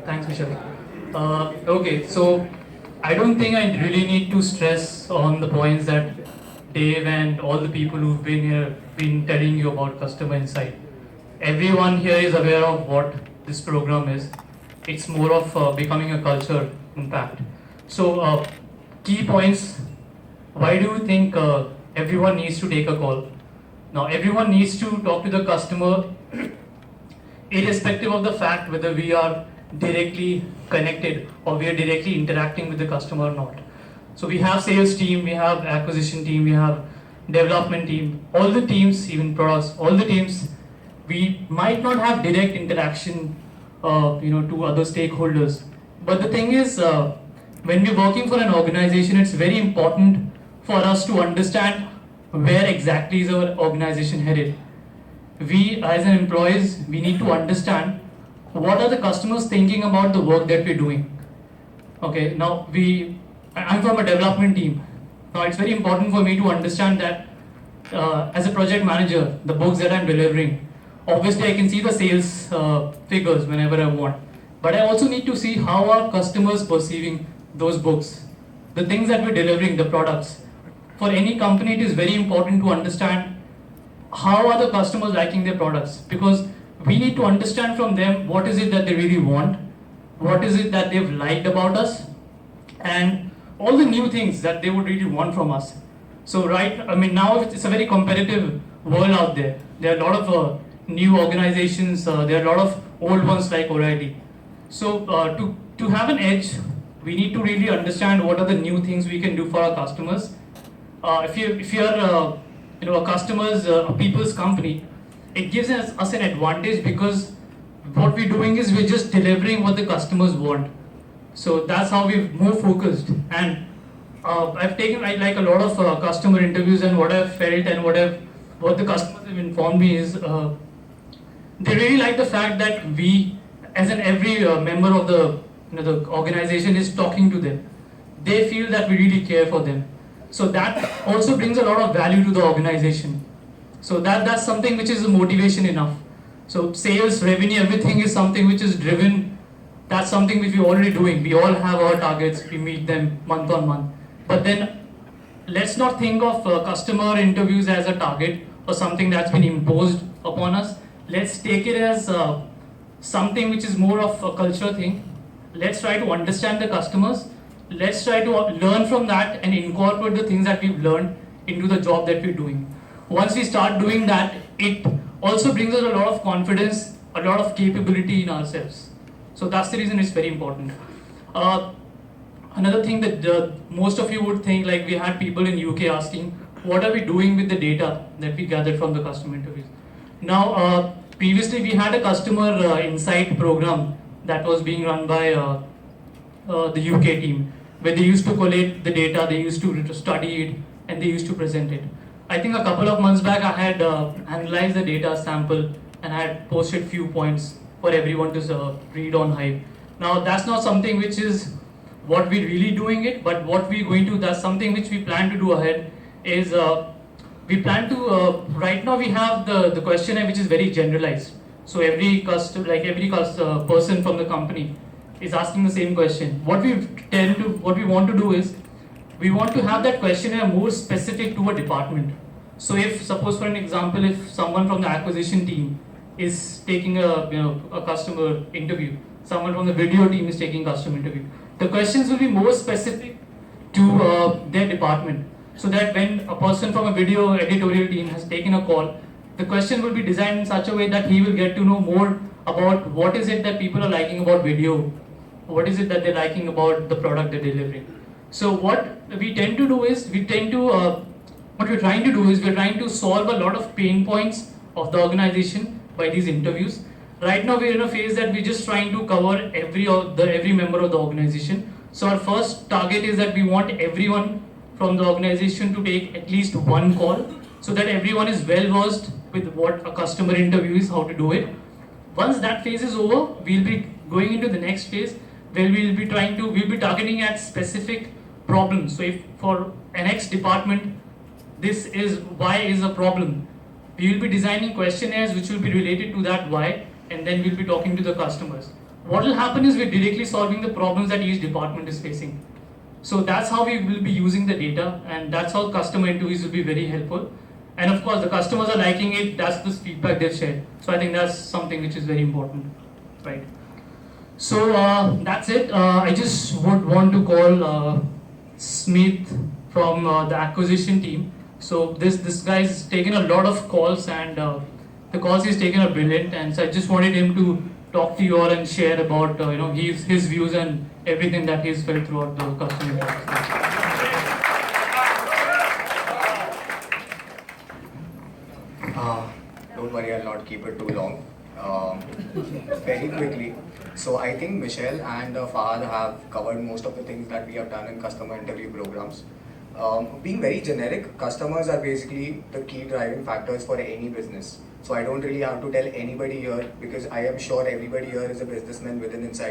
Thanks, Vishal. Okay, so I don't think I really need to stress on the points that Dave and all the people who've been here been telling you about customer insight. Everyone here is aware of what this program is. It's more of becoming a culture impact. So, key points. Why do you think everyone needs to take a call? Now, everyone needs to talk to the customer irrespective of the fact whether we are directly connected or we are directly interacting with the customer or not. So we have sales team, we have acquisition team, we have development team, all the teams, even products, all the teams, we might not have direct interaction, to other stakeholders. But the thing is, when we're working for an organization, it's very important for us to understand where exactly is our organization headed. We as an employees, we need to understand what are the customers thinking about the work that we're doing. Okay, now I'm from a development team. Now it's very important for me to understand that as a project manager, the books that I'm delivering, obviously I can see the sales figures whenever I want, but I also need to see how are customers perceiving those books, the things that we're delivering, the products. For any company, it is very important to understand how are the customers liking their products, because we need to understand from them what is it that they really want, what is it that they've liked about us, and all the new things that they would really want from us. So now it's a very competitive world out there. There are a lot of new organizations, there are a lot of old ones like O'Reilly. So to have an edge, we need to really understand what are the new things we can do for our customers. If you're a customer's, a people's company, it gives us an advantage because what we're doing is we're just delivering what the customers want. So that's how we're more focused. And I've taken like a lot of customer interviews, and what I've felt and what the customers have informed me is they really like the fact that we, as an every member of the organization is talking to them. They feel that we really care for them. So that also brings a lot of value to the organization. So that's something which is a motivation enough. So sales, revenue, everything is something which is driven. That's something which we're already doing. We all have our targets. We meet them month on month. But then let's not think of customer interviews as a target or something that's been imposed upon us. Let's take it as something which is more of a culture thing. Let's try to understand the customers. Let's try to learn from that and incorporate the things that we've learned into the job that we're doing. Once we start doing that, it also brings us a lot of confidence, a lot of capability in ourselves. So that's the reason it's very important. Another thing that most of you would think, like we had people in UK asking, what are we doing with the data that we gathered from the customer interviews? Now, previously we had a customer insight program that was being run by the UK team, where they used to collate the data, they used to study it, and they used to present it. I think a couple of months back I had analyzed the data sample and I had posted few points for everyone to read on Hive. Now that's not something which is what we're really doing it, but what we're going to, that's something which we plan to do ahead is we plan to, right now we have the questionnaire which is very generalized. So every person from the company is asking the same question. What we want to do is, we want to have that questionnaire more specific to a department. So if, suppose for an example, if someone from the acquisition team is taking a customer interview, someone from the video team is taking customer interview, the questions will be more specific to their department. So that when a person from a video editorial team has taken a call, the question will be designed in such a way that he will get to know more about what is it that people are liking about video, what is it that they're liking about the product they're delivering. So what we tend to do is, what we're trying to do is we're trying to solve a lot of pain points of the organization by these interviews. Right now we're in a phase that we're just trying to cover every member of the organization. So our first target is that we want everyone from the organization to take at least one call, so that everyone is well versed with what a customer interview is, how to do it. Once that phase is over, we'll be going into the next phase where we'll be targeting at specific problems. So if for an X department, this is why is a problem, we will be designing questionnaires which will be related to that why, and then we'll be talking to the customers. what will happen is we're directly solving the problems that each department is facing. So that's how we will be using the data, and that's how customer interviews will be very helpful. And of course, the customers are liking it, that's the feedback they've shared. So I think that's something which is very important, right? So that's it. I just would want to call Smith from the acquisition team. So this guy's taken a lot of calls, and the calls he's taken are brilliant. And so I just wanted him to talk to you all and share about his views and everything that he's felt throughout the customer interaction. Don't worry, I'll not keep it too long. Very quickly. So I think Michelle and Fahad have covered most of the things that we have done in customer interview programs. Being very generic, customers are basically the key driving factors for any business. So I don't really have to tell anybody here, because I am sure everybody here is a businessman within inside.